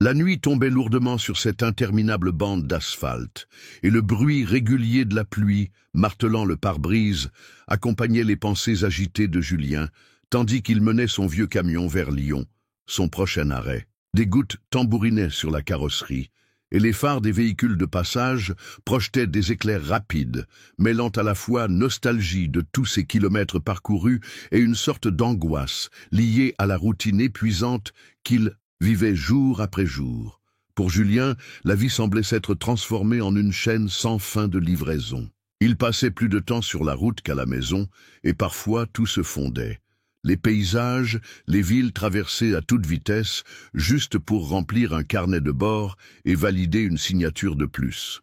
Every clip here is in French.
La nuit tombait lourdement sur cette interminable bande d'asphalte, et le bruit régulier de la pluie, martelant le pare-brise, accompagnait les pensées agitées de Julien, tandis qu'il menait son vieux camion vers Lyon, son prochain arrêt. Des gouttes tambourinaient sur la carrosserie, et les phares des véhicules de passage projetaient des éclairs rapides, mêlant à la fois nostalgie de tous ces kilomètres parcourus et une sorte d'angoisse liée à la routine épuisante qu'il vivait jour après jour. Pour Julien, la vie semblait s'être transformée en une chaîne sans fin de livraison. Il passait plus de temps sur la route qu'à la maison, et parfois tout se fondait. Les paysages, les villes traversées à toute vitesse, juste pour remplir un carnet de bord et valider une signature de plus.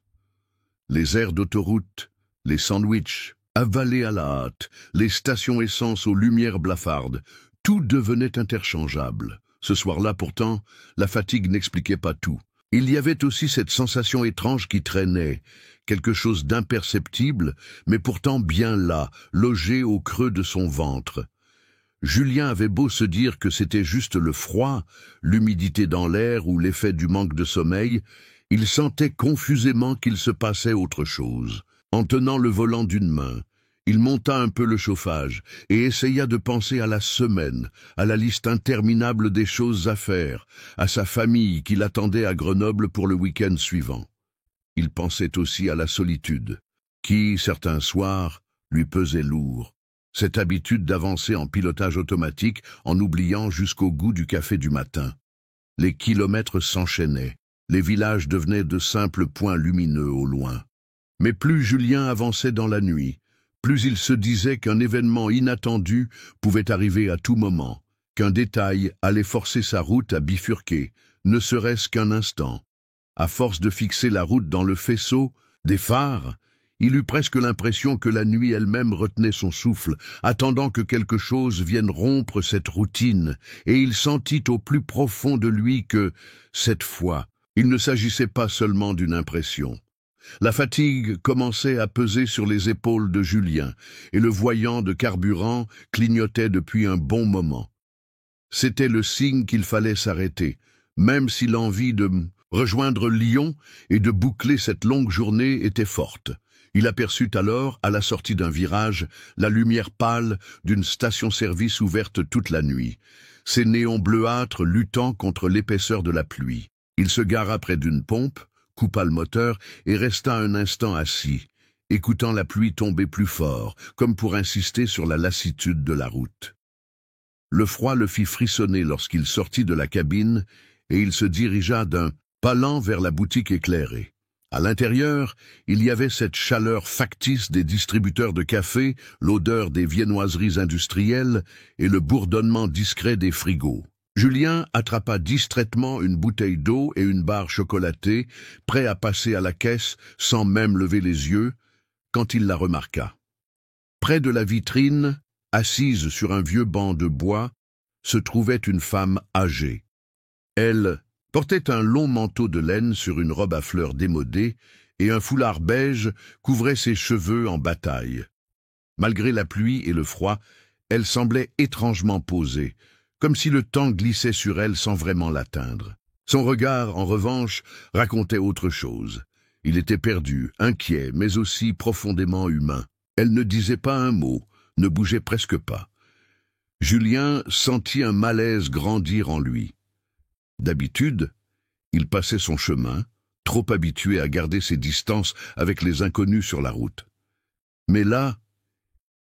Les aires d'autoroute, les sandwichs, avalés à la hâte, les stations essence aux lumières blafardes, tout devenait interchangeable. Ce soir-là, pourtant, la fatigue n'expliquait pas tout. Il y avait aussi cette sensation étrange qui traînait, quelque chose d'imperceptible, mais pourtant bien là, logé au creux de son ventre. Julien avait beau se dire que c'était juste le froid, l'humidité dans l'air ou l'effet du manque de sommeil, il sentait confusément qu'il se passait autre chose. En tenant le volant d'une main, il monta un peu le chauffage et essaya de penser à la semaine, à la liste interminable des choses à faire, à sa famille qui l'attendait à Grenoble pour le week-end suivant. Il pensait aussi à la solitude, qui, certains soirs, lui pesait lourd. Cette habitude d'avancer en pilotage automatique en oubliant jusqu'au goût du café du matin. Les kilomètres s'enchaînaient, les villages devenaient de simples points lumineux au loin. Mais plus Julien avançait dans la nuit, plus il se disait qu'un événement inattendu pouvait arriver à tout moment, qu'un détail allait forcer sa route à bifurquer, ne serait-ce qu'un instant. À force de fixer la route dans le faisceau des phares, il eut presque l'impression que la nuit elle-même retenait son souffle, attendant que quelque chose vienne rompre cette routine, et il sentit au plus profond de lui que, cette fois, il ne s'agissait pas seulement d'une impression. La fatigue commençait à peser sur les épaules de Julien, et le voyant de carburant clignotait depuis un bon moment. C'était le signe qu'il fallait s'arrêter, même si l'envie de rejoindre Lyon et de boucler cette longue journée était forte. Il aperçut alors, à la sortie d'un virage, la lumière pâle d'une station-service ouverte toute la nuit, ses néons bleuâtres luttant contre l'épaisseur de la pluie. Il se gara près d'une pompe, coupa le moteur et resta un instant assis, écoutant la pluie tomber plus fort, comme pour insister sur la lassitude de la route. Le froid le fit frissonner lorsqu'il sortit de la cabine et il se dirigea d'un pas lent vers la boutique éclairée. À l'intérieur, il y avait cette chaleur factice des distributeurs de café, l'odeur des viennoiseries industrielles et le bourdonnement discret des frigos. Julien attrapa distraitement une bouteille d'eau et une barre chocolatée, prêt à passer à la caisse sans même lever les yeux, quand il la remarqua. Près de la vitrine, assise sur un vieux banc de bois, se trouvait une femme âgée. Elle portait un long manteau de laine sur une robe à fleurs démodée et un foulard beige couvrait ses cheveux en bataille. Malgré la pluie et le froid, elle semblait étrangement posée, comme si le temps glissait sur elle sans vraiment l'atteindre. Son regard, en revanche, racontait autre chose. Il était perdu, inquiet, mais aussi profondément humain. Elle ne disait pas un mot, ne bougeait presque pas. Julien sentit un malaise grandir en lui. D'habitude, il passait son chemin, trop habitué à garder ses distances avec les inconnus sur la route. Mais là,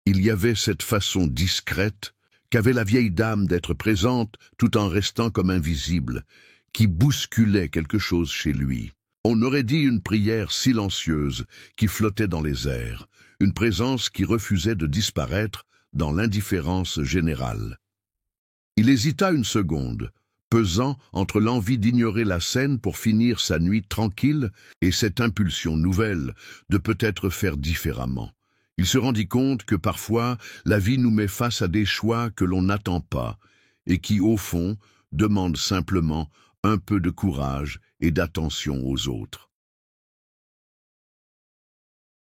il y avait cette façon discrète qu'avait la vieille dame d'être présente tout en restant comme invisible, qui bousculait quelque chose chez lui. On aurait dit une prière silencieuse qui flottait dans les airs, une présence qui refusait de disparaître dans l'indifférence générale. Il hésita une seconde, pesant entre l'envie d'ignorer la scène pour finir sa nuit tranquille et cette impulsion nouvelle de peut-être faire différemment. Il se rendit compte que parfois la vie nous met face à des choix que l'on n'attend pas et qui, au fond, demandent simplement un peu de courage et d'attention aux autres.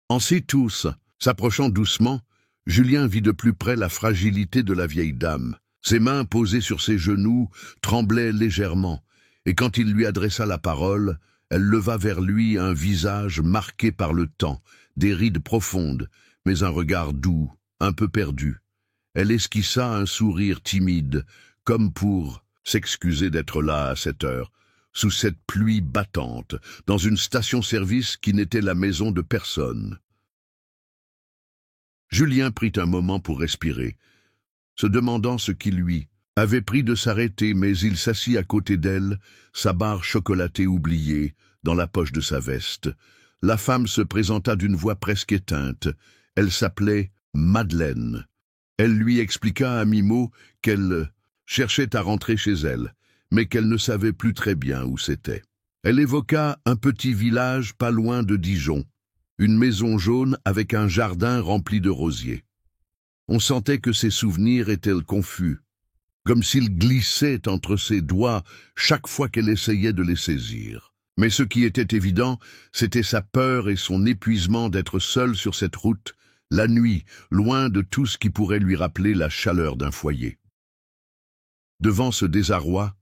Ainsi tous, s'approchant doucement, Julien vit de plus près la fragilité de la vieille dame. Ses mains posées sur ses genoux tremblaient légèrement, et quand il lui adressa la parole, elle leva vers lui un visage marqué par le temps, des rides profondes, mais un regard doux, un peu perdu. Elle esquissa un sourire timide, comme pour s'excuser d'être là à cette heure, sous cette pluie battante, dans une station-service qui n'était la maison de personne. Julien prit un moment pour respirer, se demandant ce qui lui avait pris de s'arrêter, mais il s'assit à côté d'elle, sa barre chocolatée oubliée, dans la poche de sa veste. La femme se présenta d'une voix presque éteinte. Elle s'appelait Madeleine. Elle lui expliqua à mi-mot qu'elle cherchait à rentrer chez elle, mais qu'elle ne savait plus très bien où c'était. Elle évoqua un petit village pas loin de Dijon, une maison jaune avec un jardin rempli de rosiers. On sentait que ses souvenirs étaient confus, comme s'ils glissaient entre ses doigts chaque fois qu'elle essayait de les saisir. Mais ce qui était évident, c'était sa peur et son épuisement d'être seule sur cette route, la nuit, loin de tout ce qui pourrait lui rappeler la chaleur d'un foyer. Devant ce désarroi,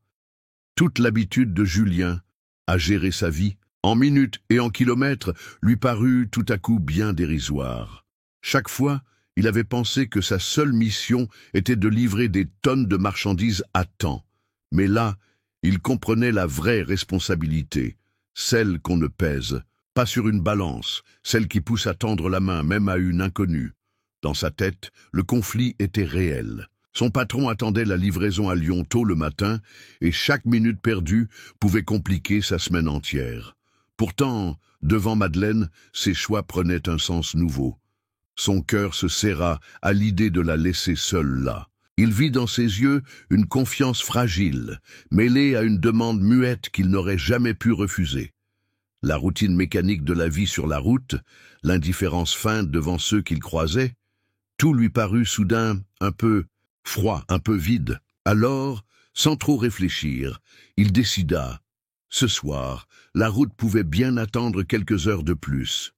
toute l'habitude de Julien à gérer sa vie, en minutes et en kilomètres, lui parut tout à coup bien dérisoire. Chaque fois, il avait pensé que sa seule mission était de livrer des tonnes de marchandises à temps. Mais là, il comprenait la vraie responsabilité, celle qu'on ne pèse, pas sur une balance, celle qui pousse à tendre la main même à une inconnue. Dans sa tête, le conflit était réel. Son patron attendait la livraison à Lyon tôt le matin, et chaque minute perdue pouvait compliquer sa semaine entière. Pourtant, devant Madeleine, ses choix prenaient un sens nouveau. Son cœur se serra à l'idée de la laisser seule là. Il vit dans ses yeux une confiance fragile, mêlée à une demande muette qu'il n'aurait jamais pu refuser. La routine mécanique de la vie sur la route, l'indifférence feinte devant ceux qu'il croisait, tout lui parut soudain un peu froid, un peu vide. Alors, sans trop réfléchir, il décida. Ce soir, la route pouvait bien attendre quelques heures de plus.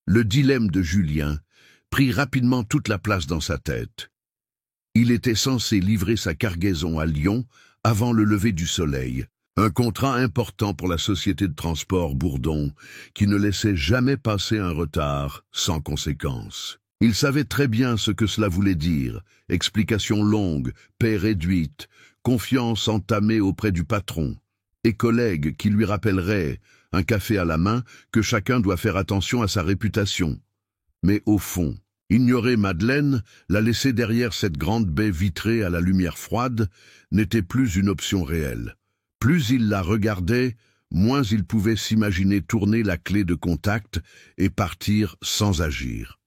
Le dilemme de Julien prit rapidement toute la place dans sa tête. Il était censé livrer sa cargaison à Lyon avant le lever du soleil, un contrat important pour la société de transport Bourdon, qui ne laissait jamais passer un retard sans conséquence. Il savait très bien ce que cela voulait dire, explications longues, paie réduite, confiance entamée auprès du patron, et collègues qui lui rappelleraient, un café à la main, que chacun doit faire attention à sa réputation. Mais au fond, ignorer Madeleine, la laisser derrière cette grande baie vitrée à la lumière froide, n'était plus une option réelle. Plus il la regardait, moins il pouvait s'imaginer tourner la clé de contact et partir sans agir.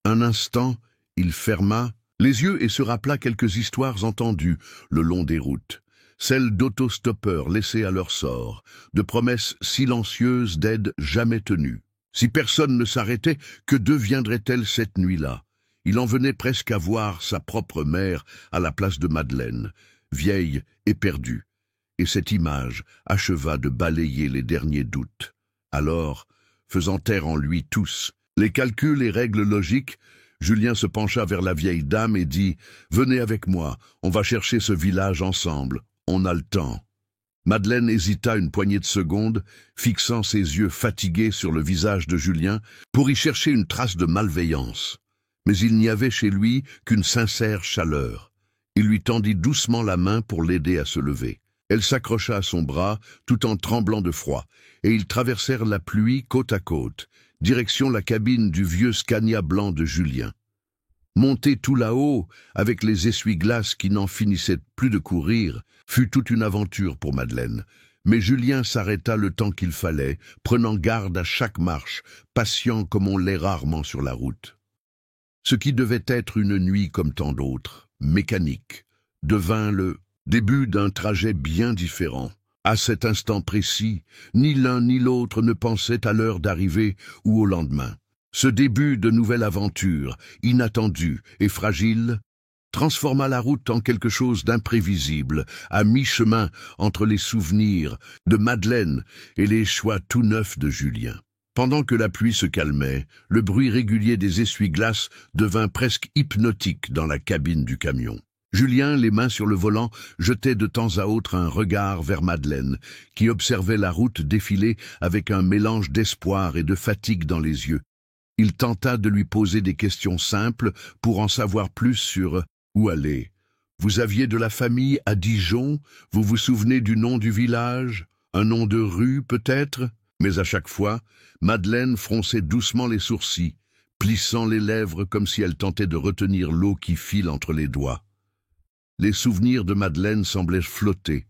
Un instant, il ferma les yeux et se rappela quelques histoires entendues le long des routes. Celles d'autostoppeurs laissés à leur sort, de promesses silencieuses d'aide jamais tenues. Si personne ne s'arrêtait, que deviendrait-elle cette nuit-là? Il en venait presque à voir sa propre mère à la place de Madeleine, vieille et perdue. Et cette image acheva de balayer les derniers doutes. Alors, faisant taire en lui tous les calculs et règles logiques, Julien se pencha vers la vieille dame et dit « Venez avec moi, on va chercher ce village ensemble. On a le temps. » Madeleine hésita une poignée de secondes, fixant ses yeux fatigués sur le visage de Julien pour y chercher une trace de malveillance. Mais il n'y avait chez lui qu'une sincère chaleur. Il lui tendit doucement la main pour l'aider à se lever. Elle s'accrocha à son bras tout en tremblant de froid, et ils traversèrent la pluie côte à côte, direction la cabine du vieux Scania blanc de Julien. Monter tout là-haut, avec les essuie-glaces qui n'en finissaient plus de courir, fut toute une aventure pour Madeleine. Mais Julien s'arrêta le temps qu'il fallait, prenant garde à chaque marche, patient comme on l'est rarement sur la route. Ce qui devait être une nuit comme tant d'autres, mécanique, devint le début d'un trajet bien différent. À cet instant précis, ni l'un ni l'autre ne pensait à l'heure d'arrivée ou au lendemain. Ce début de nouvelle aventure, inattendue et fragile, transforma la route en quelque chose d'imprévisible, à mi-chemin entre les souvenirs de Madeleine et les choix tout neufs de Julien. Pendant que la pluie se calmait, le bruit régulier des essuie-glaces devint presque hypnotique dans la cabine du camion. Julien, les mains sur le volant, jetait de temps à autre un regard vers Madeleine, qui observait la route défiler avec un mélange d'espoir et de fatigue dans les yeux. Il tenta de lui poser des questions simples pour en savoir plus sur où aller. Vous aviez de la famille à Dijon? Vous vous souvenez du nom du village? Un nom de rue, peut-être? Mais à chaque fois, Madeleine fronçait doucement les sourcils, plissant les lèvres comme si elle tentait de retenir l'eau qui file entre les doigts. Les souvenirs de Madeleine semblaient flotter,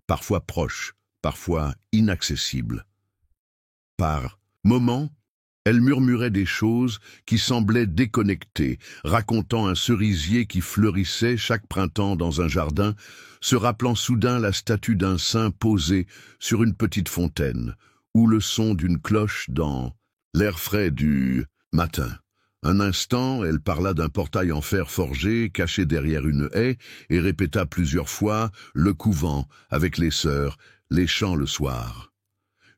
parfois proches, parfois inaccessibles. Par moments, elle murmurait des choses qui semblaient déconnectées, racontant un cerisier qui fleurissait chaque printemps dans un jardin, se rappelant soudain la statue d'un saint posé sur une petite fontaine, ou le son d'une cloche dans l'air frais du matin. Un instant, elle parla d'un portail en fer forgé, caché derrière une haie, et répéta plusieurs fois « le couvent, avec les sœurs, les chants le soir ».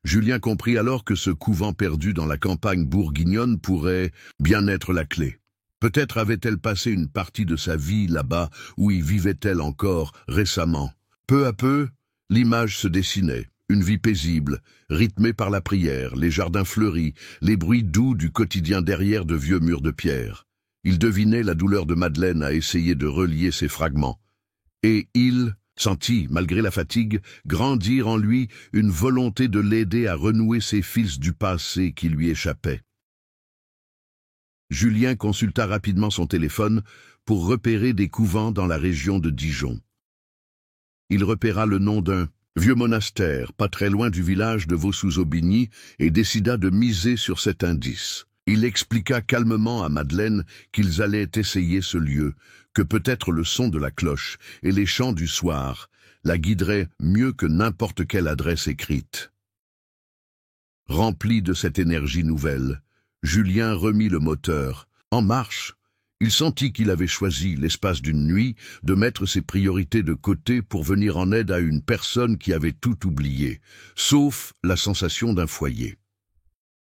Julien comprit alors que ce couvent perdu dans la campagne bourguignonne pourrait bien être la clé. Peut-être avait-elle passé une partie de sa vie là-bas, où y vivait-elle encore récemment. Peu à peu, l'image se dessinait. Une vie paisible, rythmée par la prière, les jardins fleuris, les bruits doux du quotidien derrière de vieux murs de pierre. Il devinait la douleur de Madeleine à essayer de relier ces fragments. Et il sentit, malgré la fatigue, grandir en lui une volonté de l'aider à renouer ces fils du passé qui lui échappaient. Julien consulta rapidement son téléphone pour repérer des couvents dans la région de Dijon. Il repéra le nom d'un vieux monastère, pas très loin du village de Vaux-sous-Aubigny, et décida de miser sur cet indice. Il expliqua calmement à Madeleine qu'ils allaient essayer ce lieu, que peut-être le son de la cloche et les chants du soir la guideraient mieux que n'importe quelle adresse écrite. Rempli de cette énergie nouvelle, Julien remit le moteur. En marche, il sentit qu'il avait choisi, l'espace d'une nuit, de mettre ses priorités de côté pour venir en aide à une personne qui avait tout oublié, sauf la sensation d'un foyer.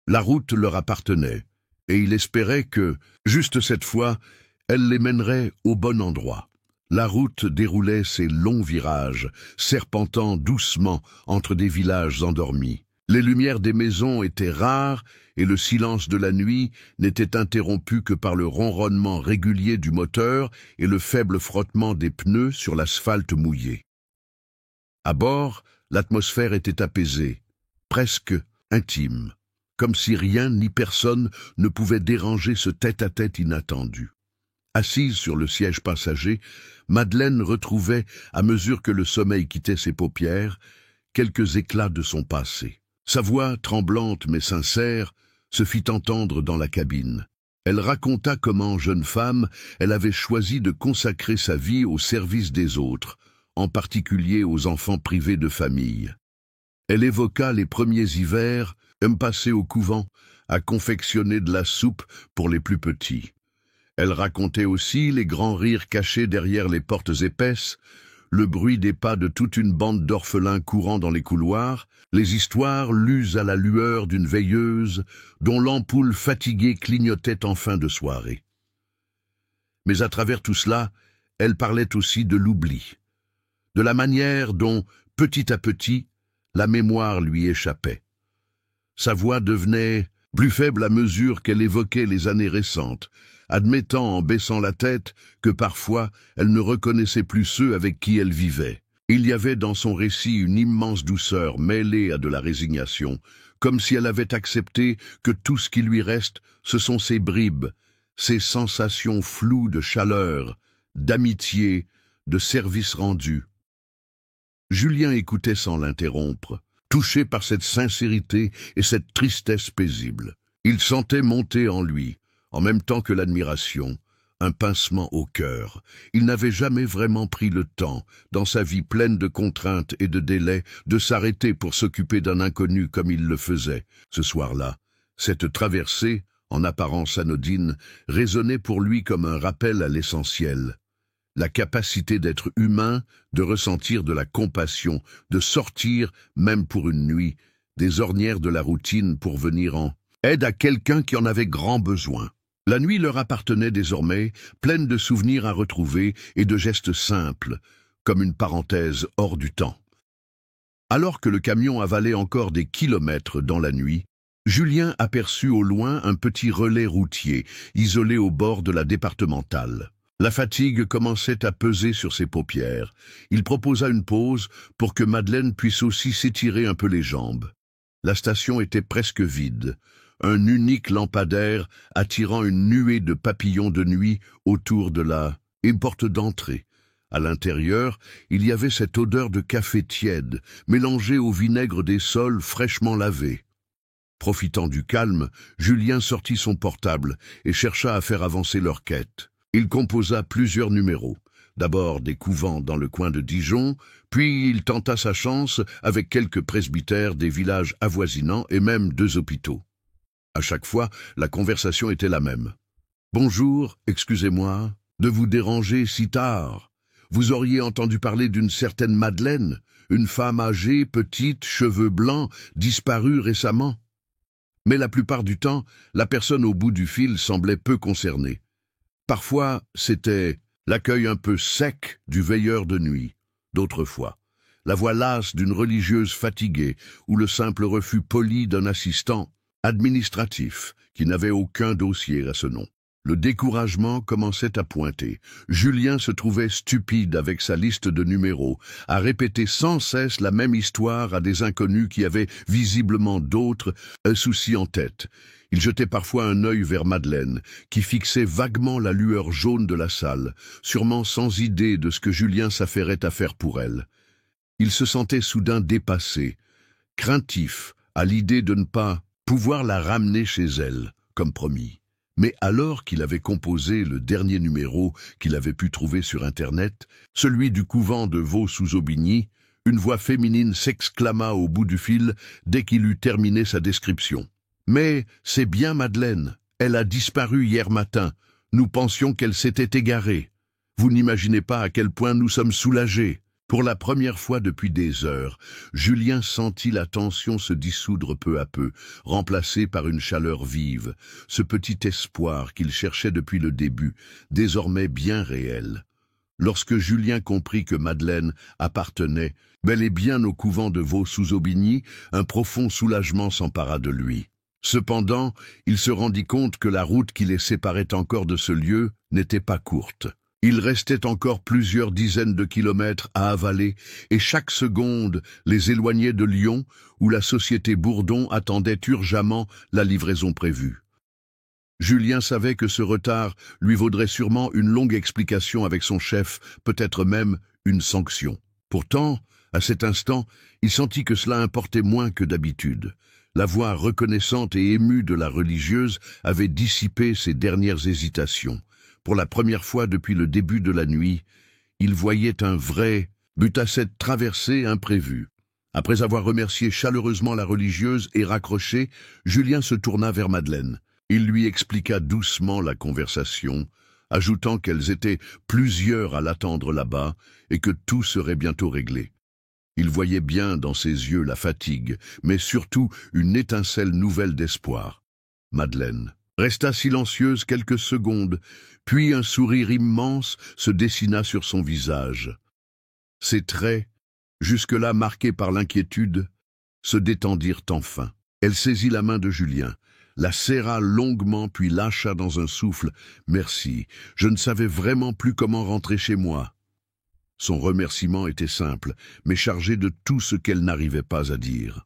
La route leur appartenait, et il espérait que, juste cette fois, elle les mènerait au bon endroit. La route déroulait ses longs virages, serpentant doucement entre des villages endormis. Les lumières des maisons étaient rares et le silence de la nuit n'était interrompu que par le ronronnement régulier du moteur et le faible frottement des pneus sur l'asphalte mouillé. À bord, l'atmosphère était apaisée, presque intime, comme si rien ni personne ne pouvait déranger ce tête-à-tête inattendu. Assise sur le siège passager, Madeleine retrouvait, à mesure que le sommeil quittait ses paupières, quelques éclats de son passé. Sa voix, tremblante mais sincère, se fit entendre dans la cabine. Elle raconta comment, jeune femme, elle avait choisi de consacrer sa vie au service des autres, en particulier aux enfants privés de famille. Elle évoqua les premiers hivers, passés au couvent, à confectionner de la soupe pour les plus petits. Elle racontait aussi les grands rires cachés derrière les portes épaisses, le bruit des pas de toute une bande d'orphelins courant dans les couloirs, les histoires lues à la lueur d'une veilleuse dont l'ampoule fatiguée clignotait en fin de soirée. Mais à travers tout cela, elle parlait aussi de l'oubli, de la manière dont, petit à petit, la mémoire lui échappait. Sa voix devenait plus faible à mesure qu'elle évoquait les années récentes, admettant en baissant la tête que parfois elle ne reconnaissait plus ceux avec qui elle vivait. Il y avait dans son récit une immense douceur mêlée à de la résignation, comme si elle avait accepté que tout ce qui lui reste, ce sont ces bribes, ces sensations floues de chaleur, d'amitié, de service rendu. Julien écoutait sans l'interrompre, touché par cette sincérité et cette tristesse paisible. Il sentait monter en lui, en même temps que l'admiration, un pincement au cœur. Il n'avait jamais vraiment pris le temps, dans sa vie pleine de contraintes et de délais, de s'arrêter pour s'occuper d'un inconnu comme il le faisait. Ce soir-là, cette traversée, en apparence anodine, résonnait pour lui comme un rappel à l'essentiel. La capacité d'être humain, de ressentir de la compassion, de sortir, même pour une nuit, des ornières de la routine pour venir en aide à quelqu'un qui en avait grand besoin. La nuit leur appartenait désormais, pleine de souvenirs à retrouver et de gestes simples, comme une parenthèse hors du temps. Alors que le camion avalait encore des kilomètres dans la nuit, Julien aperçut au loin un petit relais routier, isolé au bord de la départementale. La fatigue commençait à peser sur ses paupières. Il proposa une pause pour que Madeleine puisse aussi s'étirer un peu les jambes. La station était presque vide, un unique lampadaire attirant une nuée de papillons de nuit autour de la porte d'entrée. À l'intérieur, il y avait cette odeur de café tiède, mélangée au vinaigre des sols fraîchement lavés. Profitant du calme, Julien sortit son portable et chercha à faire avancer leur quête. Il composa plusieurs numéros. D'abord des couvents dans le coin de Dijon, puis il tenta sa chance avec quelques presbytères des villages avoisinants et même 2 hôpitaux. À chaque fois, la conversation était la même. « Bonjour, excusez-moi, de vous déranger si tard. Vous auriez entendu parler d'une certaine Madeleine, une femme âgée, petite, cheveux blancs, disparue récemment. » Mais la plupart du temps, la personne au bout du fil semblait peu concernée. Parfois, c'était l'accueil un peu sec du veilleur de nuit. D'autres fois, la voix lasse d'une religieuse fatiguée ou le simple refus poli d'un assistant administratif qui n'avait aucun dossier à ce nom. Le découragement commençait à pointer. Julien se trouvait stupide avec sa liste de numéros, à répéter sans cesse la même histoire à des inconnus qui avaient visiblement d'autres soucis en tête. Il jetait parfois un œil vers Madeleine, qui fixait vaguement la lueur jaune de la salle, sûrement sans idée de ce que Julien s'affairait à faire pour elle. Il se sentait soudain dépassé, craintif à l'idée de ne pas pouvoir la ramener chez elle, comme promis. Mais alors qu'il avait composé le dernier numéro qu'il avait pu trouver sur Internet, celui du couvent de Vaux-sous-Aubigny, une voix féminine s'exclama au bout du fil dès qu'il eut terminé sa description. « Mais c'est bien Madeleine, elle a disparu hier matin, nous pensions qu'elle s'était égarée. Vous n'imaginez pas à quel point nous sommes soulagés. » Pour la première fois depuis des heures, Julien sentit la tension se dissoudre peu à peu, remplacée par une chaleur vive, ce petit espoir qu'il cherchait depuis le début, désormais bien réel. Lorsque Julien comprit que Madeleine appartenait bel et bien au couvent de Vaux-sous-Aubigny, un profond soulagement s'empara de lui. Cependant, il se rendit compte que la route qui les séparait encore de ce lieu n'était pas courte. Il restait encore plusieurs dizaines de kilomètres à avaler et chaque seconde les éloignait de Lyon où la société Bourdon attendait urgemment la livraison prévue. Julien savait que ce retard lui vaudrait sûrement une longue explication avec son chef, peut-être même une sanction. Pourtant, à cet instant, il sentit que cela importait moins que d'habitude. La voix reconnaissante et émue de la religieuse avait dissipé ses dernières hésitations. Pour la première fois depuis le début de la nuit, il voyait un vrai but à cette traversée imprévue. Après avoir remercié chaleureusement la religieuse et raccroché, Julien se tourna vers Madeleine. Il lui expliqua doucement la conversation, ajoutant qu'elles étaient plusieurs à l'attendre là-bas et que tout serait bientôt réglé. Il voyait bien dans ses yeux la fatigue, mais surtout une étincelle nouvelle d'espoir. Madeleine resta silencieuse quelques secondes, puis un sourire immense se dessina sur son visage. Ses traits, jusque-là marqués par l'inquiétude, se détendirent enfin. Elle saisit la main de Julien, la serra longuement puis lâcha dans un souffle. « Merci, je ne savais vraiment plus comment rentrer chez moi. » Son remerciement était simple, mais chargé de tout ce qu'elle n'arrivait pas à dire.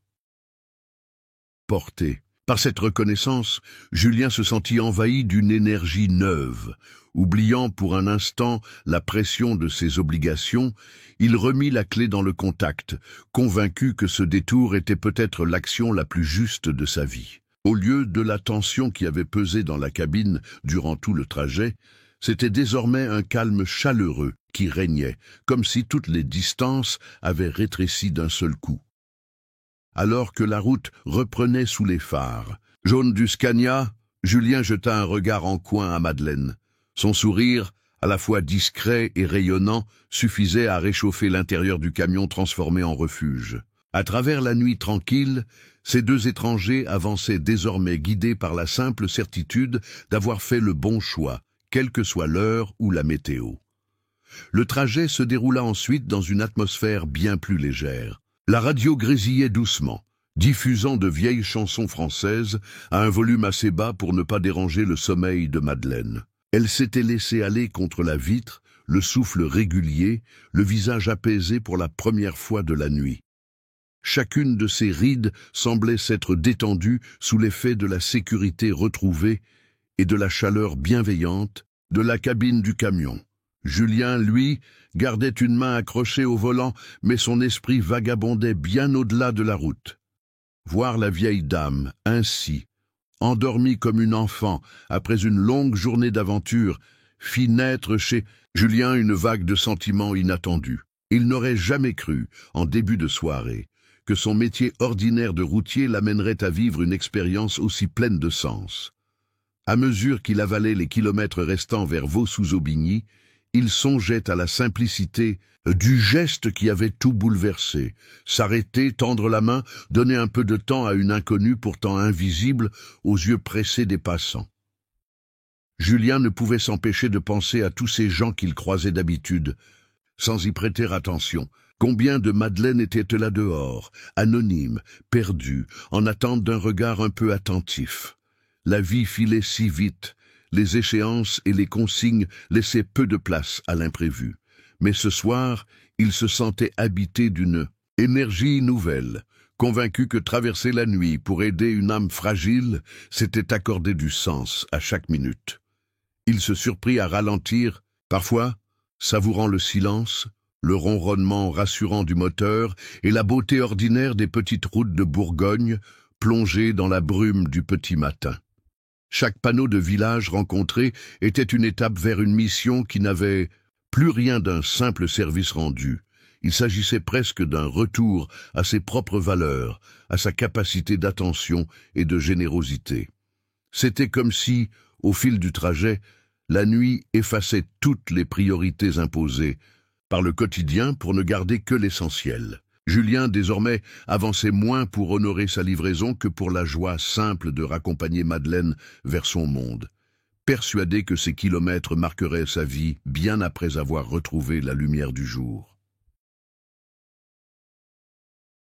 Porté par cette reconnaissance, Julien se sentit envahi d'une énergie neuve. Oubliant pour un instant la pression de ses obligations, il remit la clé dans le contact, convaincu que ce détour était peut-être l'action la plus juste de sa vie. Au lieu de la tension qui avait pesé dans la cabine durant tout le trajet, c'était désormais un calme chaleureux qui régnait, comme si toutes les distances avaient rétréci d'un seul coup. Alors que la route reprenait sous les phares jaunes du Scania, Julien jeta un regard en coin à Madeleine. Son sourire, à la fois discret et rayonnant, suffisait à réchauffer l'intérieur du camion transformé en refuge. À travers la nuit tranquille, ces deux étrangers avançaient désormais guidés par la simple certitude d'avoir fait le bon choix, quelle que soit l'heure ou la météo. Le trajet se déroula ensuite dans une atmosphère bien plus légère. La radio grésillait doucement, diffusant de vieilles chansons françaises à un volume assez bas pour ne pas déranger le sommeil de Madeleine. Elle s'était laissée aller contre la vitre, le souffle régulier, le visage apaisé pour la première fois de la nuit. Chacune de ses rides semblait s'être détendue sous l'effet de la sécurité retrouvée et de la chaleur bienveillante de la cabine du camion. Julien, lui, gardait une main accrochée au volant, mais son esprit vagabondait bien au-delà de la route. Voir la vieille dame, ainsi, endormie comme une enfant, après une longue journée d'aventure, fit naître chez Julien une vague de sentiments inattendus. Il n'aurait jamais cru, en début de soirée, que son métier ordinaire de routier l'amènerait à vivre une expérience aussi pleine de sens. À mesure qu'il avalait les kilomètres restants vers Vaux-sous-Aubigny, il songeait à la simplicité du geste qui avait tout bouleversé. S'arrêter, tendre la main, donner un peu de temps à une inconnue pourtant invisible aux yeux pressés des passants. Julien ne pouvait s'empêcher de penser à tous ces gens qu'il croisait d'habitude, sans y prêter attention. Combien de Madeleine étaient là dehors, anonymes, perdus, en attente d'un regard un peu attentif. La vie filait si vite, les échéances et les consignes laissaient peu de place à l'imprévu. Mais ce soir, il se sentait habité d'une énergie nouvelle, convaincu que traverser la nuit pour aider une âme fragile, c'était accorder du sens à chaque minute. Il se surprit à ralentir, parfois, savourant le silence, le ronronnement rassurant du moteur et la beauté ordinaire des petites routes de Bourgogne, plongées dans la brume du petit matin. Chaque panneau de village rencontré était une étape vers une mission qui n'avait plus rien d'un simple service rendu. Il s'agissait presque d'un retour à ses propres valeurs, à sa capacité d'attention et de générosité. C'était comme si, au fil du trajet, la nuit effaçait toutes les priorités imposées par le quotidien pour ne garder que l'essentiel. Julien, désormais, avançait moins pour honorer sa livraison que pour la joie simple de raccompagner Madeleine vers son monde, persuadé que ces kilomètres marqueraient sa vie bien après avoir retrouvé la lumière du jour.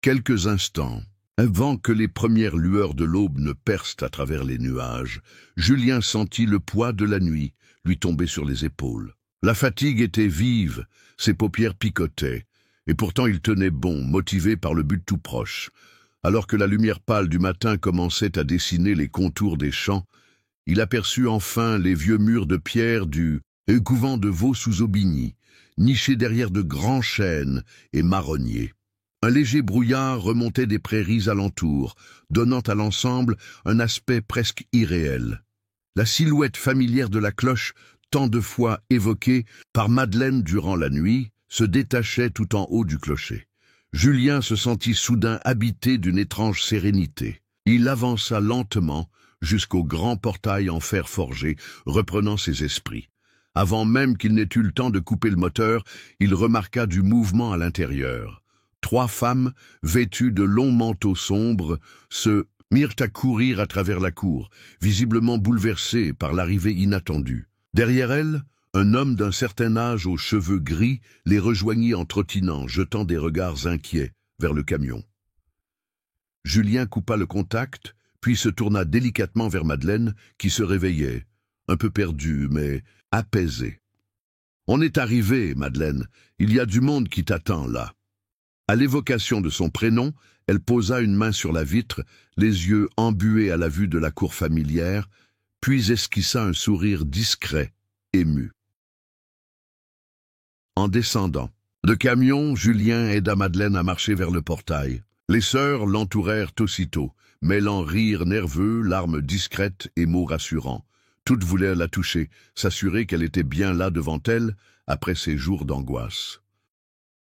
Quelques instants, avant que les premières lueurs de l'aube ne percent à travers les nuages, Julien sentit le poids de la nuit lui tomber sur les épaules. La fatigue était vive, ses paupières picotaient, et pourtant il tenait bon, motivé par le but tout proche. Alors que la lumière pâle du matin commençait à dessiner les contours des champs, il aperçut enfin les vieux murs de pierre du couvent de Vaux-sous-Aubigny, nichés derrière de grands chênes et marronniers. Un léger brouillard remontait des prairies alentours, donnant à l'ensemble un aspect presque irréel. La silhouette familière de la cloche, tant de fois évoquée par Madeleine durant la nuit, se détachait tout en haut du clocher. Julien se sentit soudain habité d'une étrange sérénité. Il avança lentement jusqu'au grand portail en fer forgé, reprenant ses esprits. Avant même qu'il n'ait eu le temps de couper le moteur, il remarqua du mouvement à l'intérieur. 3 femmes, vêtues de longs manteaux sombres, se mirent à courir à travers la cour, visiblement bouleversées par l'arrivée inattendue. Derrière elles, un homme d'un certain âge aux cheveux gris les rejoignit en trottinant, jetant des regards inquiets vers le camion. Julien coupa le contact, puis se tourna délicatement vers Madeleine, qui se réveillait, un peu perdue, mais apaisée. « On est arrivé, Madeleine. Il y a du monde qui t'attend, là. » À l'évocation de son prénom, elle posa une main sur la vitre, les yeux embués à la vue de la cour familière, puis esquissa un sourire discret, ému. En descendant de camion, Julien aida Madeleine à marcher vers le portail. Les sœurs l'entourèrent aussitôt, mêlant rire nerveux, larmes discrètes et mots rassurants. Toutes voulaient la toucher, s'assurer qu'elle était bien là devant elles, après ces jours d'angoisse.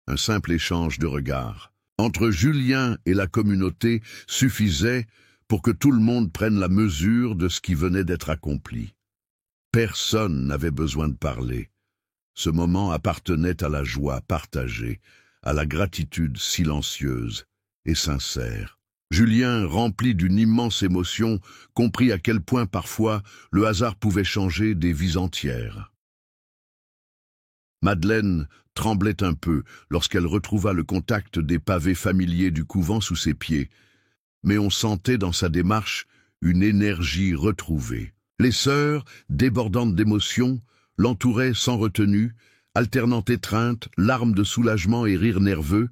Un simple échange de regards entre Julien et la communauté suffisait pour que tout le monde prenne la mesure de ce qui venait d'être accompli. Personne n'avait besoin de parler. Ce moment appartenait à la joie partagée, à la gratitude silencieuse et sincère. Julien, rempli d'une immense émotion, comprit à quel point parfois le hasard pouvait changer des vies entières. Madeleine tremblait un peu lorsqu'elle retrouva le contact des pavés familiers du couvent sous ses pieds, mais on sentait dans sa démarche une énergie retrouvée. Les sœurs, débordantes d'émotion, l'entouraient sans retenue, alternant étreinte, larmes de soulagement et rires nerveux.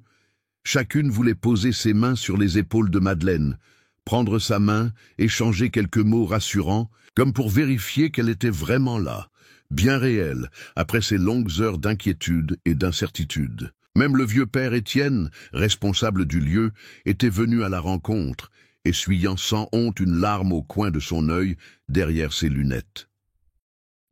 Chacune voulait poser ses mains sur les épaules de Madeleine, prendre sa main, échanger quelques mots rassurants, comme pour vérifier qu'elle était vraiment là, bien réelle, après ces longues heures d'inquiétude et d'incertitude. Même le vieux père Étienne, responsable du lieu, était venu à la rencontre, essuyant sans honte une larme au coin de son œil, derrière ses lunettes.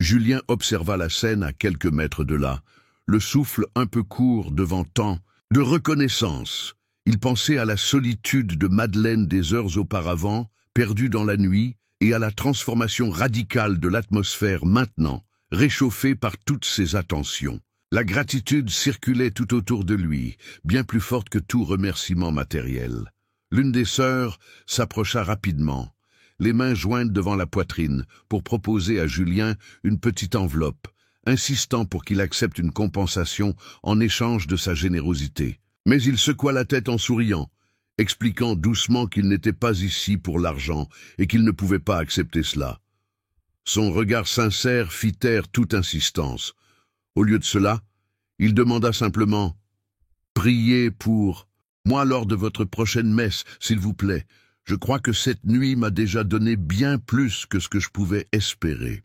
Julien observa la scène à quelques mètres de là, le souffle un peu court devant tant de reconnaissance. Il pensait à la solitude de Madeleine des heures auparavant, perdue dans la nuit, et à la transformation radicale de l'atmosphère maintenant, réchauffée par toutes ces attentions. La gratitude circulait tout autour de lui, bien plus forte que tout remerciement matériel. L'une des sœurs s'approcha rapidement, les mains jointes devant la poitrine, pour proposer à Julien une petite enveloppe, insistant pour qu'il accepte une compensation en échange de sa générosité. Mais il secoua la tête en souriant, expliquant doucement qu'il n'était pas ici pour l'argent et qu'il ne pouvait pas accepter cela. Son regard sincère fit taire toute insistance. Au lieu de cela, il demanda simplement « Priez pour moi lors de votre prochaine messe, s'il vous plaît. Je crois que cette nuit m'a déjà donné bien plus que ce que je pouvais espérer. »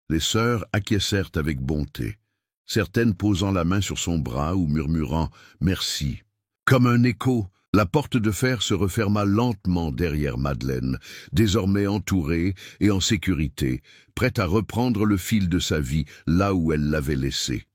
Les sœurs acquiescèrent avec bonté, certaines posant la main sur son bras ou murmurant « Merci ». Comme un écho, la porte de fer se referma lentement derrière Madeleine, désormais entourée et en sécurité, prête à reprendre le fil de sa vie là où elle l'avait laissé.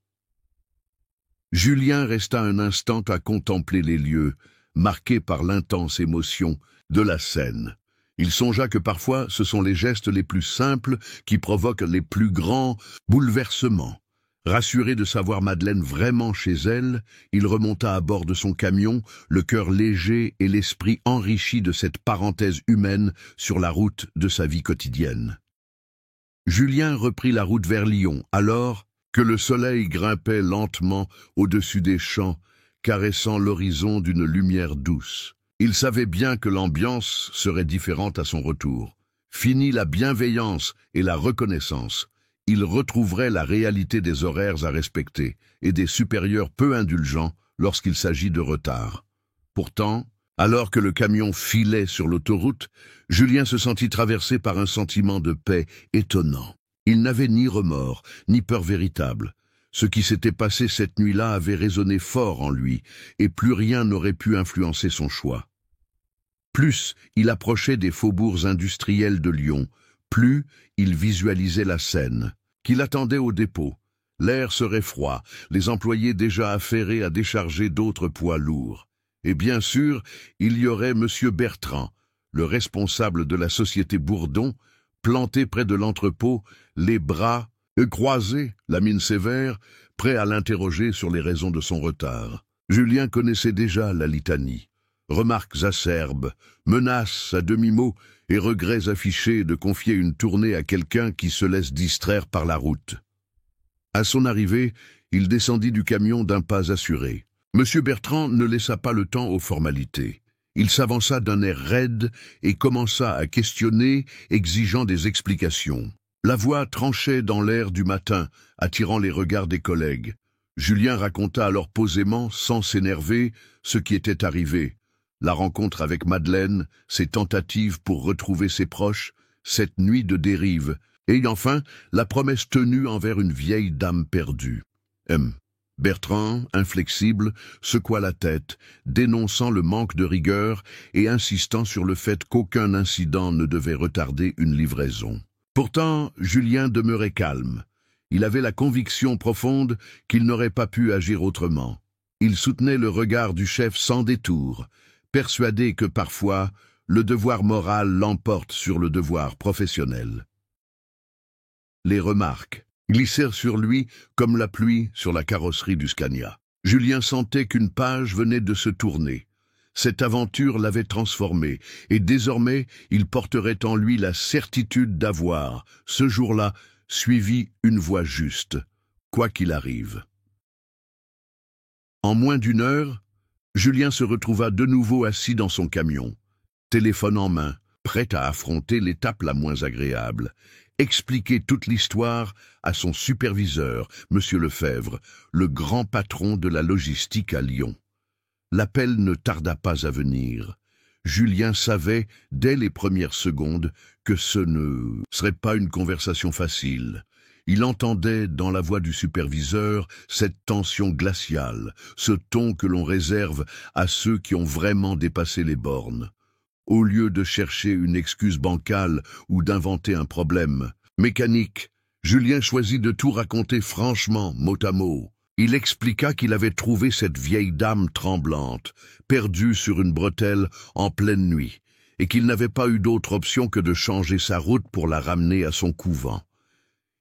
Julien resta un instant à contempler les lieux, marqués par l'intense émotion de la scène. Il songea que parfois ce sont les gestes les plus simples qui provoquent les plus grands bouleversements. Rassuré de savoir Madeleine vraiment chez elle, il remonta à bord de son camion, le cœur léger et l'esprit enrichi de cette parenthèse humaine sur la route de sa vie quotidienne. Julien reprit la route vers Lyon, alors que le soleil grimpait lentement au-dessus des champs, caressant l'horizon d'une lumière douce. Il savait bien que l'ambiance serait différente à son retour. Fini la bienveillance et la reconnaissance. Il retrouverait la réalité des horaires à respecter et des supérieurs peu indulgents lorsqu'il s'agit de retard. Pourtant, alors que le camion filait sur l'autoroute, Julien se sentit traversé par un sentiment de paix étonnant. Il n'avait ni remords, ni peur véritable. Ce qui s'était passé cette nuit-là avait résonné fort en lui, et plus rien n'aurait pu influencer son choix. Plus il approchait des faubourgs industriels de Lyon, plus il visualisait la scène, qu'il attendait au dépôt. L'air serait froid, les employés déjà affairés à décharger d'autres poids lourds. Et bien sûr, il y aurait M. Bertrand, le responsable de la société Bourdon, planté près de l'entrepôt, les bras croisés, la mine sévère, prêt à l'interroger sur les raisons de son retard. Julien connaissait déjà la litanie. Remarques acerbes, menaces à demi-mot et regrets affichés de confier une tournée à quelqu'un qui se laisse distraire par la route. À son arrivée, il descendit du camion d'un pas assuré. M. Bertrand ne laissa pas le temps aux formalités. Il s'avança d'un air raide et commença à questionner, exigeant des explications. La voix tranchait dans l'air du matin, attirant les regards des collègues. Julien raconta alors posément, sans s'énerver, ce qui était arrivé. La rencontre avec Madeleine, ses tentatives pour retrouver ses proches, cette nuit de dérive, et enfin la promesse tenue envers une vieille dame perdue. Bertrand, inflexible, secoua la tête, dénonçant le manque de rigueur et insistant sur le fait qu'aucun incident ne devait retarder une livraison. Pourtant, Julien demeurait calme. Il avait la conviction profonde qu'il n'aurait pas pu agir autrement. Il soutenait le regard du chef sans détour, persuadé que parfois, le devoir moral l'emporte sur le devoir professionnel. Les remarques glissèrent sur lui comme la pluie sur la carrosserie du Scania. Julien sentait qu'une page venait de se tourner. Cette aventure l'avait transformé, et désormais il porterait en lui la certitude d'avoir, ce jour-là, suivi une voie juste, quoi qu'il arrive. En moins d'une heure, Julien se retrouva de nouveau assis dans son camion, téléphone en main, prêt à affronter l'étape la moins agréable, expliquer toute l'histoire à son superviseur, M. Lefebvre, le grand patron de la logistique à Lyon. L'appel ne tarda pas à venir. Julien savait, dès les premières secondes, que ce ne serait pas une conversation facile. Il entendait dans la voix du superviseur cette tension glaciale, ce ton que l'on réserve à ceux qui ont vraiment dépassé les bornes. Au lieu de chercher une excuse bancale ou d'inventer un problème mécanique, Julien choisit de tout raconter franchement, mot à mot. Il expliqua qu'il avait trouvé cette vieille dame tremblante, perdue sur une bretelle en pleine nuit, et qu'il n'avait pas eu d'autre option que de changer sa route pour la ramener à son couvent.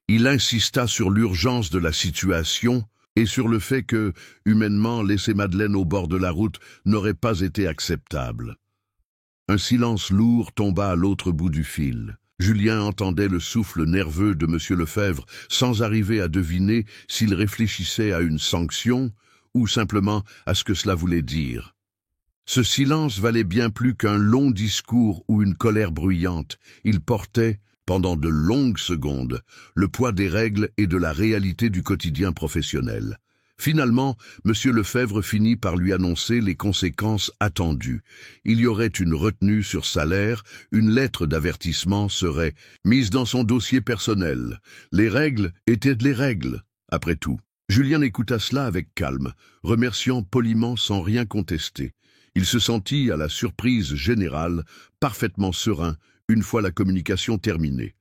Il insista sur l'urgence de la situation et sur le fait que, humainement, laisser Madeleine au bord de la route n'aurait pas été acceptable. Un silence lourd tomba à l'autre bout du fil. Julien entendait le souffle nerveux de M. Lefebvre sans arriver à deviner s'il réfléchissait à une sanction ou simplement à ce que cela voulait dire. Ce silence valait bien plus qu'un long discours ou une colère bruyante. Il portait, pendant de longues secondes, le poids des règles et de la réalité du quotidien professionnel. Finalement, M. Lefebvre finit par lui annoncer les conséquences attendues. Il y aurait une retenue sur salaire, une lettre d'avertissement serait mise dans son dossier personnel. Les règles étaient les règles, après tout. Julien écouta cela avec calme, remerciant poliment sans rien contester. Il se sentit, à la surprise générale, parfaitement serein, une fois la communication terminée.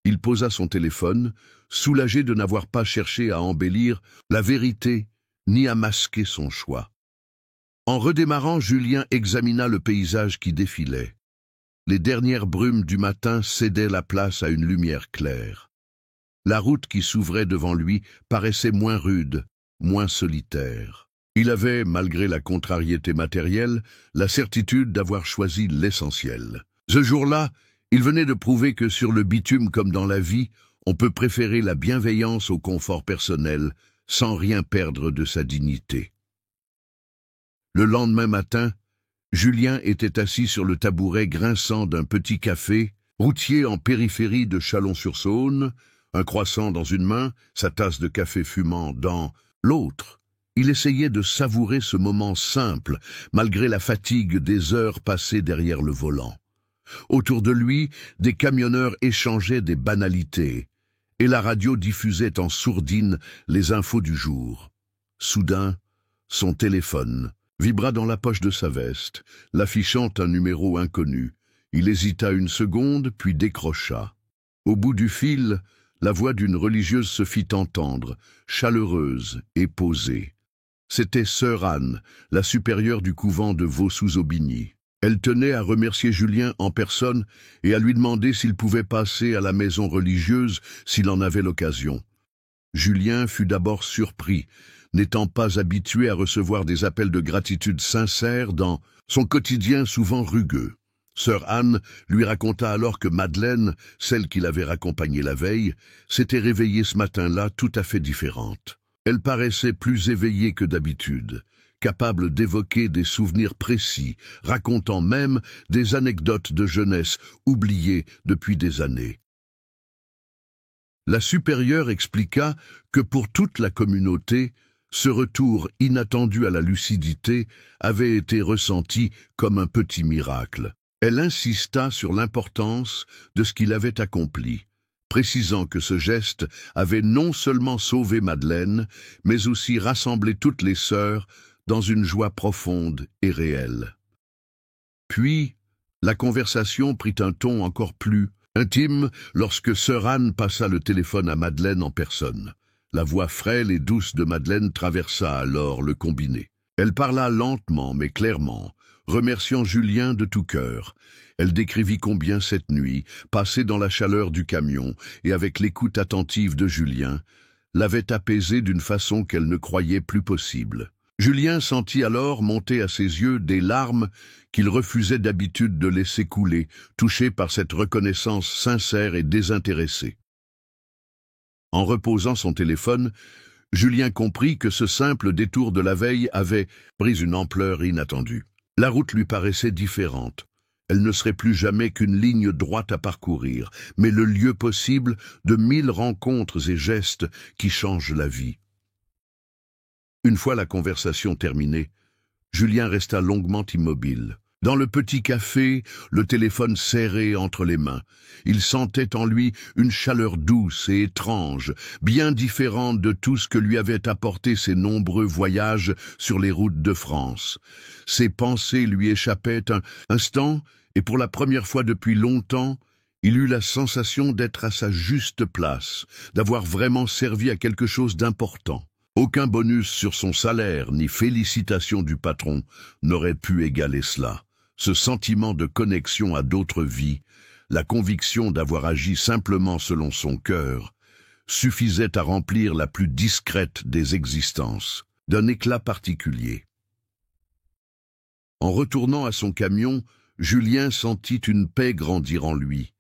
Il posa son téléphone, soulagé de n'avoir pas cherché à embellir la vérité ni à masquer son choix. En redémarrant, Julien examina le paysage qui défilait. Les dernières brumes du matin cédaient la place à une lumière claire. La route qui s'ouvrait devant lui paraissait moins rude, moins solitaire. Il avait, malgré la contrariété matérielle, la certitude d'avoir choisi l'essentiel. Ce jour-là, il venait de prouver que sur le bitume comme dans la vie, on peut préférer la bienveillance au confort personnel sans rien perdre de sa dignité. Le lendemain matin, Julien était assis sur le tabouret grinçant d'un petit café, routier en périphérie de Chalon-sur-Saône, un croissant dans une main, sa tasse de café fumant dans l'autre. Il essayait de savourer ce moment simple, malgré la fatigue des heures passées derrière le volant. Autour de lui, des camionneurs échangeaient des banalités, et la radio diffusait en sourdine les infos du jour. Soudain, son téléphone vibra dans la poche de sa veste, l'affichant un numéro inconnu. Il hésita une seconde, puis décrocha. Au bout du fil, la voix d'une religieuse se fit entendre, chaleureuse et posée. C'était sœur Anne, la supérieure du couvent de Vaux-sous-Aubigny. Elle tenait à remercier Julien en personne et à lui demander s'il pouvait passer à la maison religieuse s'il en avait l'occasion. Julien fut d'abord surpris, n'étant pas habitué à recevoir des appels de gratitude sincères dans son quotidien souvent rugueux. Sœur Anne lui raconta alors que Madeleine, celle qui l'avait raccompagnée la veille, s'était réveillée ce matin-là tout à fait différente. Elle paraissait plus éveillée que d'habitude, capable d'évoquer des souvenirs précis, racontant même des anecdotes de jeunesse oubliées depuis des années. La supérieure expliqua que pour toute la communauté, ce retour inattendu à la lucidité avait été ressenti comme un petit miracle. Elle insista sur l'importance de ce qu'il avait accompli, précisant que ce geste avait non seulement sauvé Madeleine, mais aussi rassemblé toutes les sœurs dans une joie profonde et réelle. Puis, la conversation prit un ton encore plus intime lorsque sœur Anne passa le téléphone à Madeleine en personne. La voix frêle et douce de Madeleine traversa alors le combiné. Elle parla lentement mais clairement, remerciant Julien de tout cœur. Elle décrivit combien cette nuit, passée dans la chaleur du camion et avec l'écoute attentive de Julien, l'avait apaisée d'une façon qu'elle ne croyait plus possible. Julien sentit alors monter à ses yeux des larmes qu'il refusait d'habitude de laisser couler, touché par cette reconnaissance sincère et désintéressée. En reposant son téléphone, Julien comprit que ce simple détour de la veille avait pris une ampleur inattendue. La route lui paraissait différente. Elle ne serait plus jamais qu'une ligne droite à parcourir, mais le lieu possible de 1000 rencontres et gestes qui changent la vie. Une fois la conversation terminée, Julien resta longuement immobile. Dans le petit café, le téléphone serré entre les mains, il sentait en lui une chaleur douce et étrange, bien différente de tout ce que lui avaient apporté ses nombreux voyages sur les routes de France. Ses pensées lui échappaient un instant, et pour la première fois depuis longtemps, il eut la sensation d'être à sa juste place, d'avoir vraiment servi à quelque chose d'important. Aucun bonus sur son salaire, ni félicitations du patron n'aurait pu égaler cela. Ce sentiment de connexion à d'autres vies, la conviction d'avoir agi simplement selon son cœur, suffisait à remplir la plus discrète des existences, d'un éclat particulier. En retournant à son camion, Julien sentit une paix grandir en lui.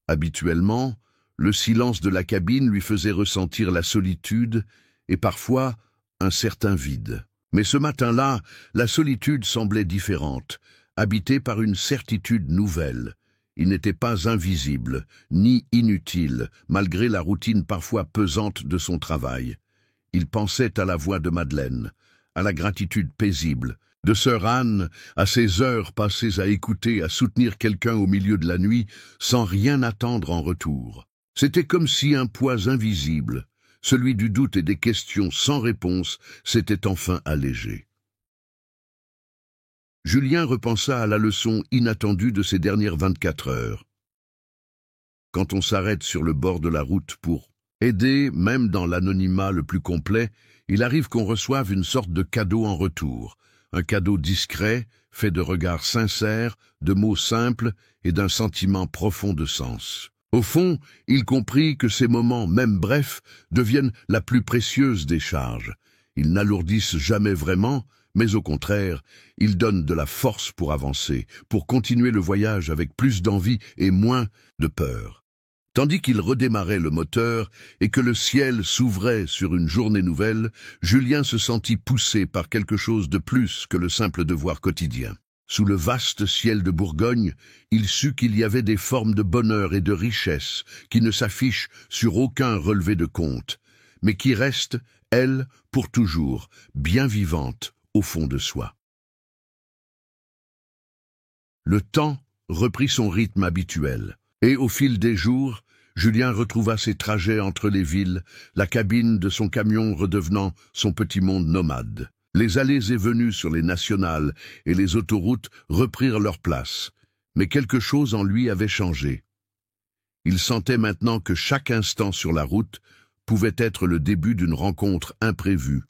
Habituellement, le silence de la cabine lui faisait ressentir la solitude et parfois un certain vide. Mais ce matin-là, la solitude semblait différente, habité par une certitude nouvelle. Il n'était pas invisible, ni inutile, malgré la routine parfois pesante de son travail. Il pensait à la voix de Madeleine, à la gratitude paisible, de sœur Anne, à ces heures passées à écouter, à soutenir quelqu'un au milieu de la nuit, sans rien attendre en retour. C'était comme si un poids invisible, celui du doute et des questions sans réponse, s'était enfin allégé. Julien repensa à la leçon inattendue de ces dernières 24 heures. Quand on s'arrête sur le bord de la route pour aider, même dans l'anonymat le plus complet, il arrive qu'on reçoive une sorte de cadeau en retour. Un cadeau discret, fait de regards sincères, de mots simples et d'un sentiment profond de sens. Au fond, il comprit que ces moments, même brefs, deviennent la plus précieuse des charges. Ils n'alourdissent jamais vraiment, mais au contraire, ils donnent de la force pour avancer, pour continuer le voyage avec plus d'envie et moins de peur. Tandis qu'il redémarrait le moteur et que le ciel s'ouvrait sur une journée nouvelle, Julien se sentit poussé par quelque chose de plus que le simple devoir quotidien. Sous le vaste ciel de Bourgogne, il sut qu'il y avait des formes de bonheur et de richesse qui ne s'affichent sur aucun relevé de compte, mais qui restent, elles, pour toujours, bien vivantes au fond de soi. Le temps reprit son rythme habituel, et au fil des jours, Julien retrouva ses trajets entre les villes, la cabine de son camion redevenant son petit monde nomade. Les allées et venues sur les nationales et les autoroutes reprirent leur place, mais quelque chose en lui avait changé. Il sentait maintenant que chaque instant sur la route pouvait être le début d'une rencontre imprévue,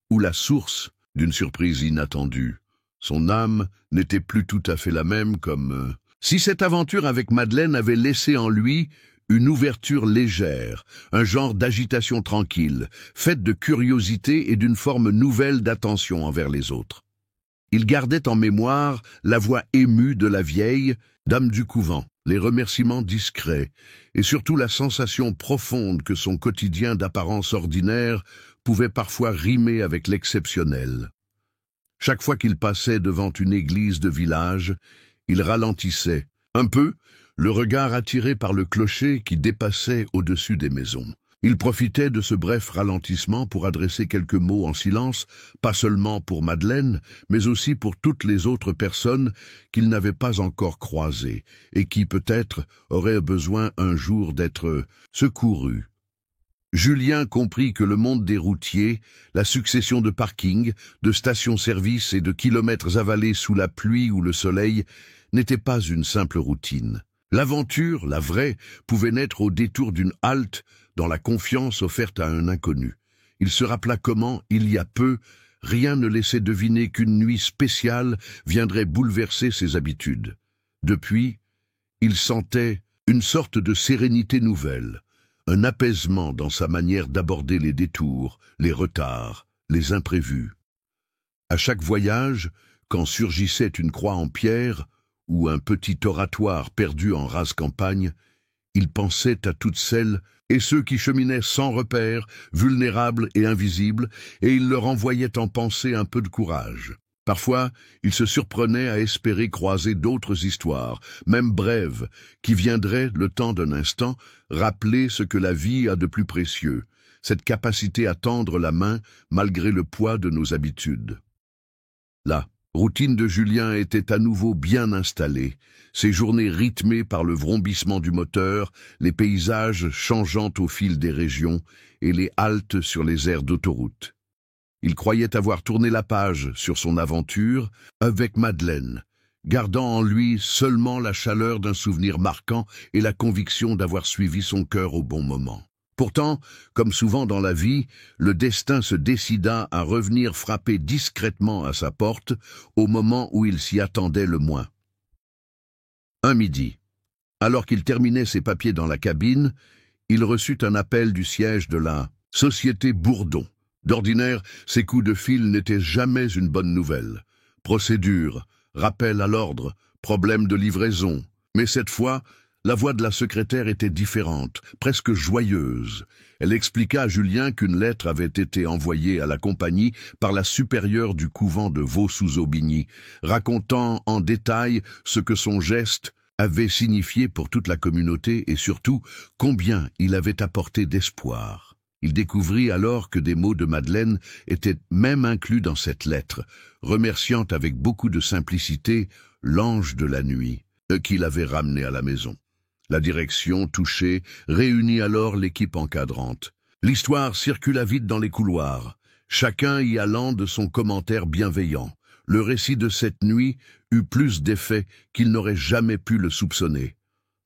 ou la source d'une surprise inattendue. Son âme n'était plus tout à fait la même comme si cette aventure avec Madeleine avait laissé en lui une ouverture légère, un genre d'agitation tranquille, faite de curiosité et d'une forme nouvelle d'attention envers les autres. Il gardait en mémoire la voix émue de la vieille dame du couvent, les remerciements discrets, et surtout la sensation profonde que son quotidien d'apparence ordinaire pouvait parfois rimer avec l'exceptionnel. Chaque fois qu'il passait devant une église de village, il ralentissait, un peu, le regard attiré par le clocher qui dépassait au-dessus des maisons. Il profitait de ce bref ralentissement pour adresser quelques mots en silence, pas seulement pour Madeleine, mais aussi pour toutes les autres personnes qu'il n'avait pas encore croisées et qui, peut-être, auraient besoin un jour d'être secourues. Julien comprit que le monde des routiers, la succession de parkings, de stations-service et de kilomètres avalés sous la pluie ou le soleil n'était pas une simple routine. L'aventure, la vraie, pouvait naître au détour d'une halte dans la confiance offerte à un inconnu. Il se rappela comment, il y a peu, rien ne laissait deviner qu'une nuit spéciale viendrait bouleverser ses habitudes. Depuis, il sentait une sorte de sérénité nouvelle, un apaisement dans sa manière d'aborder les détours, les retards, les imprévus. À chaque voyage, quand surgissait une croix en pierre ou un petit oratoire perdu en rase campagne, il pensait à toutes celles et ceux qui cheminaient sans repère, vulnérables et invisibles, et il leur envoyait en pensée un peu de courage. Parfois, il se surprenait à espérer croiser d'autres histoires, même brèves, qui viendraient, le temps d'un instant, rappeler ce que la vie a de plus précieux, cette capacité à tendre la main malgré le poids de nos habitudes. La routine de Julien était à nouveau bien installée, ses journées rythmées par le vrombissement du moteur, les paysages changeant au fil des régions et les haltes sur les aires d'autoroute. Il croyait avoir tourné la page sur son aventure avec Madeleine, gardant en lui seulement la chaleur d'un souvenir marquant et la conviction d'avoir suivi son cœur au bon moment. Pourtant, comme souvent dans la vie, le destin se décida à revenir frapper discrètement à sa porte au moment où il s'y attendait le moins. Un midi, alors qu'il terminait ses papiers dans la cabine, il reçut un appel du siège de la Société Bourdon. D'ordinaire, ces coups de fil n'étaient jamais une bonne nouvelle. Procédure, rappel à l'ordre, problème de livraison. Mais cette fois, la voix de la secrétaire était différente, presque joyeuse. Elle expliqua à Julien qu'une lettre avait été envoyée à la compagnie par la supérieure du couvent de Vaux-sous-Aubigny, racontant en détail ce que son geste avait signifié pour toute la communauté et surtout combien il avait apporté d'espoir. Il découvrit alors que des mots de Madeleine étaient même inclus dans cette lettre, remerciant avec beaucoup de simplicité l'ange de la nuit, qui l'avait ramené à la maison. La direction, touchée, réunit alors l'équipe encadrante. L'histoire circula vite dans les couloirs, chacun y allant de son commentaire bienveillant. Le récit de cette nuit eut plus d'effet qu'il n'aurait jamais pu le soupçonner.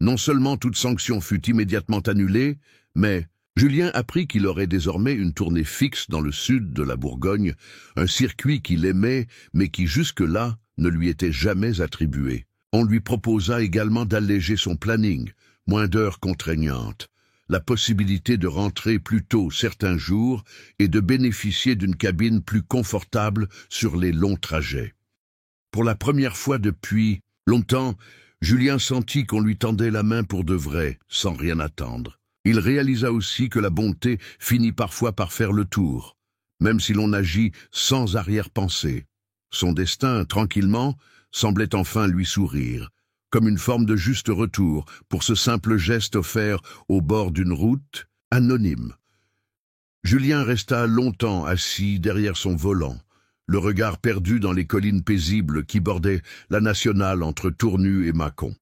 Non seulement toute sanction fut immédiatement annulée, mais Julien apprit qu'il aurait désormais une tournée fixe dans le sud de la Bourgogne, un circuit qu'il aimait mais qui jusque-là ne lui était jamais attribué. On lui proposa également d'alléger son planning, moins d'heures contraignantes, la possibilité de rentrer plus tôt certains jours et de bénéficier d'une cabine plus confortable sur les longs trajets. Pour la première fois depuis longtemps, Julien sentit qu'on lui tendait la main pour de vrai, sans rien attendre. Il réalisa aussi que la bonté finit parfois par faire le tour, même si l'on agit sans arrière-pensée. Son destin, tranquillement, semblait enfin lui sourire, comme une forme de juste retour pour ce simple geste offert au bord d'une route anonyme. Julien resta longtemps assis derrière son volant, le regard perdu dans les collines paisibles qui bordaient la nationale entre Tournu et Mâcon.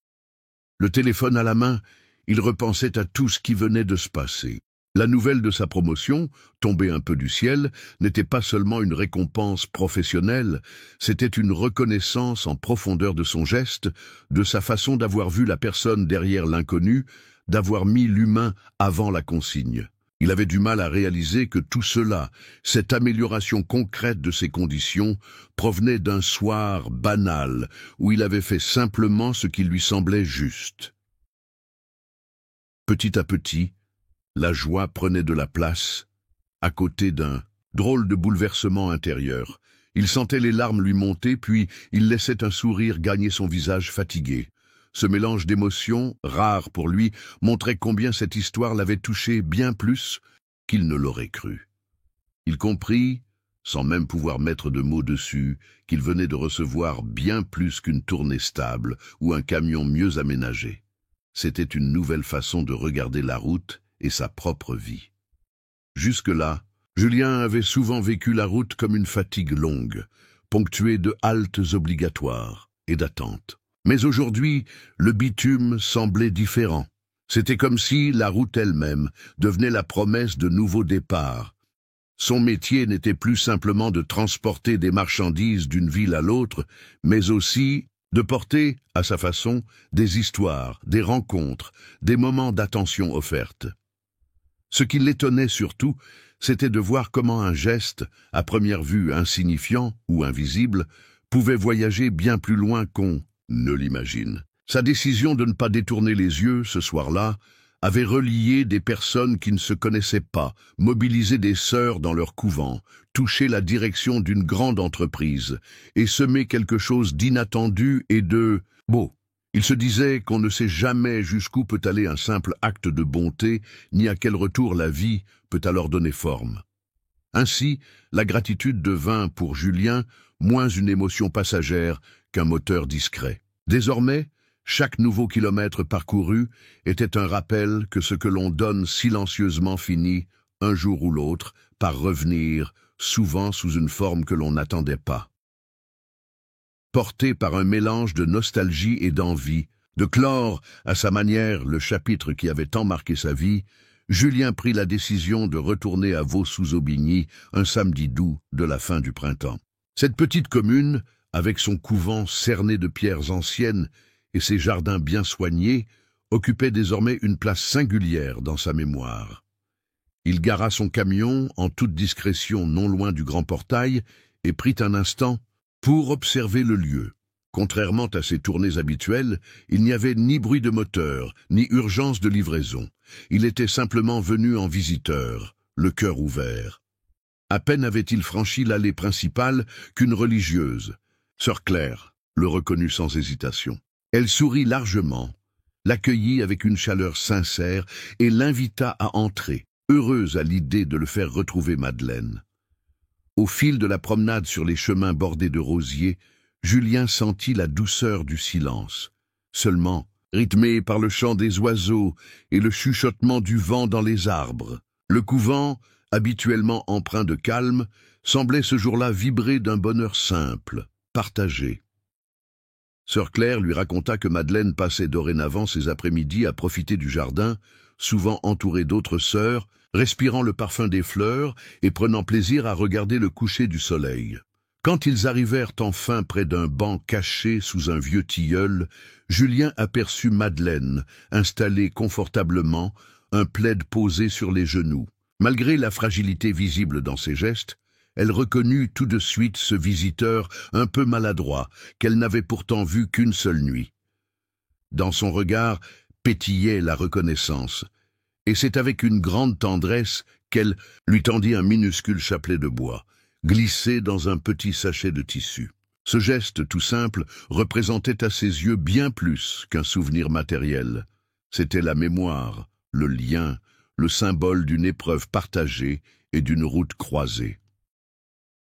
Le téléphone à la main, il repensait à tout ce qui venait de se passer. La nouvelle de sa promotion, tombée un peu du ciel, n'était pas seulement une récompense professionnelle, c'était une reconnaissance en profondeur de son geste, de sa façon d'avoir vu la personne derrière l'inconnu, d'avoir mis l'humain avant la consigne. Il avait du mal à réaliser que tout cela, cette amélioration concrète de ses conditions, provenait d'un soir banal, où il avait fait simplement ce qui lui semblait juste. Petit à petit, la joie prenait de la place, à côté d'un drôle de bouleversement intérieur. Il sentait les larmes lui monter, puis il laissait un sourire gagner son visage fatigué. Ce mélange d'émotions, rare pour lui, montrait combien cette histoire l'avait touché bien plus qu'il ne l'aurait cru. Il comprit, sans même pouvoir mettre de mots dessus, qu'il venait de recevoir bien plus qu'une tournée stable ou un camion mieux aménagé. C'était une nouvelle façon de regarder la route et sa propre vie. Jusque-là, Julien avait souvent vécu la route comme une fatigue longue, ponctuée de haltes obligatoires et d'attentes. Mais aujourd'hui, le bitume semblait différent. C'était comme si la route elle-même devenait la promesse de nouveaux départs. Son métier n'était plus simplement de transporter des marchandises d'une ville à l'autre, mais aussi de porter, à sa façon, des histoires, des rencontres, des moments d'attention offertes. Ce qui l'étonnait surtout, c'était de voir comment un geste, à première vue insignifiant ou invisible, pouvait voyager bien plus loin qu'on ne l'imagine. Sa décision de ne pas détourner les yeux ce soir-là avait relié des personnes qui ne se connaissaient pas, mobilisé des sœurs dans leur couvent, touché la direction d'une grande entreprise et semé quelque chose d'inattendu et de beau. Il se disait qu'on ne sait jamais jusqu'où peut aller un simple acte de bonté, ni à quel retour la vie peut alors donner forme. Ainsi, la gratitude devint pour Julien moins une émotion passagère qu'un moteur discret. Désormais, chaque nouveau kilomètre parcouru était un rappel que ce que l'on donne silencieusement finit, un jour ou l'autre, par revenir, souvent sous une forme que l'on n'attendait pas. Porté par un mélange de nostalgie et d'envie, de clore, à sa manière, le chapitre qui avait tant marqué sa vie, Julien prit la décision de retourner à Vaux-sous-Aubigny un samedi doux de la fin du printemps. Cette petite commune, avec son couvent cerné de pierres anciennes et ses jardins bien soignés, occupait désormais une place singulière dans sa mémoire. Il gara son camion en toute discrétion non loin du grand portail et prit un instant pour observer le lieu. Contrairement à ses tournées habituelles, il n'y avait ni bruit de moteur, ni urgence de livraison. Il était simplement venu en visiteur, le cœur ouvert. À peine avait-il franchi l'allée principale qu'une religieuse, Sœur Claire, le reconnut sans hésitation. Elle sourit largement, l'accueillit avec une chaleur sincère et l'invita à entrer, heureuse à l'idée de le faire retrouver Madeleine. Au fil de la promenade sur les chemins bordés de rosiers, Julien sentit la douceur du silence. Seulement, rythmé par le chant des oiseaux et le chuchotement du vent dans les arbres, le couvent, habituellement empreint de calme, semblait ce jour-là vibrer d'un bonheur simple, partagé. Sœur Claire lui raconta que Madeleine passait dorénavant ses après-midi à profiter du jardin, souvent entourée d'autres sœurs, respirant le parfum des fleurs et prenant plaisir à regarder le coucher du soleil. Quand ils arrivèrent enfin près d'un banc caché sous un vieux tilleul, Julien aperçut Madeleine, installée confortablement, un plaid posé sur les genoux. Malgré la fragilité visible dans ses gestes, elle reconnut tout de suite ce visiteur un peu maladroit, qu'elle n'avait pourtant vu qu'une seule nuit. Dans son regard pétillait la reconnaissance, et c'est avec une grande tendresse qu'elle lui tendit un minuscule chapelet de bois, glissé dans un petit sachet de tissu. Ce geste tout simple représentait à ses yeux bien plus qu'un souvenir matériel. C'était la mémoire, le lien, le symbole d'une épreuve partagée et d'une route croisée.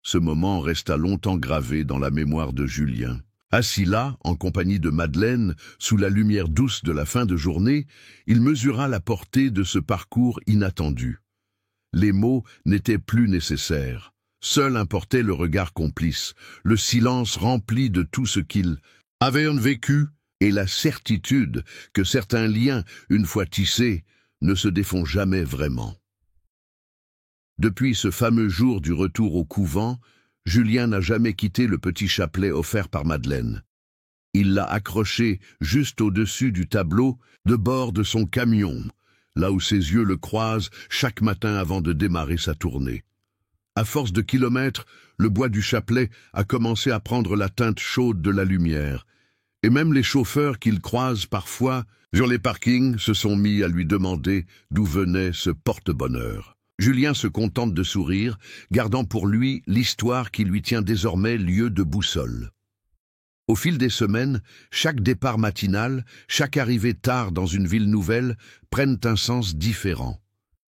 Ce moment resta longtemps gravé dans la mémoire de Julien. Assis là, en compagnie de Madeleine, sous la lumière douce de la fin de journée, il mesura la portée de ce parcours inattendu. Les mots n'étaient plus nécessaires. Seul importait le regard complice, le silence rempli de tout ce qu'ils avaient vécu et la certitude que certains liens, une fois tissés, ne se défont jamais vraiment. Depuis ce fameux jour du retour au couvent, Julien n'a jamais quitté le petit chapelet offert par Madeleine. Il l'a accroché juste au-dessus du tableau de bord de son camion, là où ses yeux le croisent chaque matin avant de démarrer sa tournée. À force de kilomètres, le bois du chapelet a commencé à prendre la teinte chaude de la lumière, et même les chauffeurs qu'il croise parfois sur les parkings se sont mis à lui demander d'où venait ce porte-bonheur. Julien se contente de sourire, gardant pour lui l'histoire qui lui tient désormais lieu de boussole. Au fil des semaines, chaque départ matinal, chaque arrivée tard dans une ville nouvelle prennent un sens différent.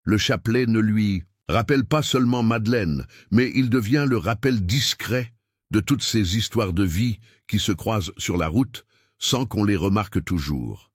Le chapelet ne lui rappelle pas seulement Madeleine, mais il devient le rappel discret de toutes ces histoires de vie qui se croisent sur la route sans qu'on les remarque toujours.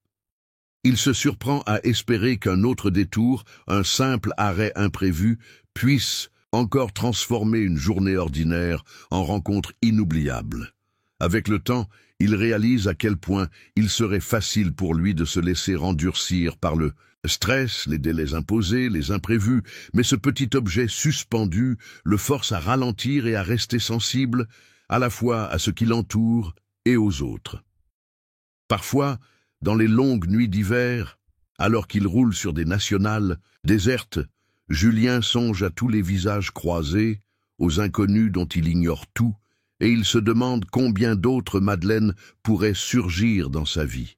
Il se surprend à espérer qu'un autre détour, un simple arrêt imprévu, puisse encore transformer une journée ordinaire en rencontre inoubliable. Avec le temps, il réalise à quel point il serait facile pour lui de se laisser endurcir par le stress, les délais imposés, les imprévus, mais ce petit objet suspendu le force à ralentir et à rester sensible, à la fois à ce qui l'entoure et aux autres. Parfois, dans les longues nuits d'hiver, alors qu'il roule sur des nationales désertes, Julien songe à tous les visages croisés, aux inconnus dont il ignore tout, et il se demande combien d'autres Madeleine pourraient surgir dans sa vie.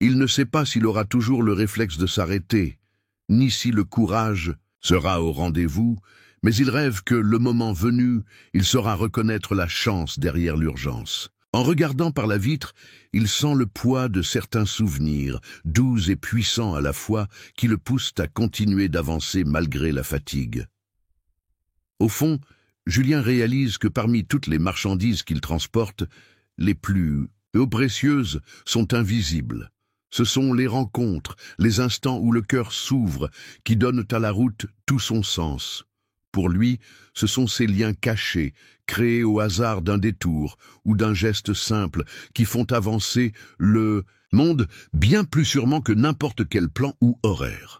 Il ne sait pas s'il aura toujours le réflexe de s'arrêter, ni si le courage sera au rendez-vous, mais il rêve que, le moment venu, il saura reconnaître la chance derrière l'urgence. En regardant par la vitre, il sent le poids de certains souvenirs, doux et puissants à la fois, qui le poussent à continuer d'avancer malgré la fatigue. Au fond, Julien réalise que parmi toutes les marchandises qu'il transporte, les plus précieuses sont invisibles. Ce sont les rencontres, les instants où le cœur s'ouvre, qui donnent à la route tout son sens. Pour lui, ce sont ces liens cachés, créés au hasard d'un détour ou d'un geste simple, qui font avancer le monde bien plus sûrement que n'importe quel plan ou horaire.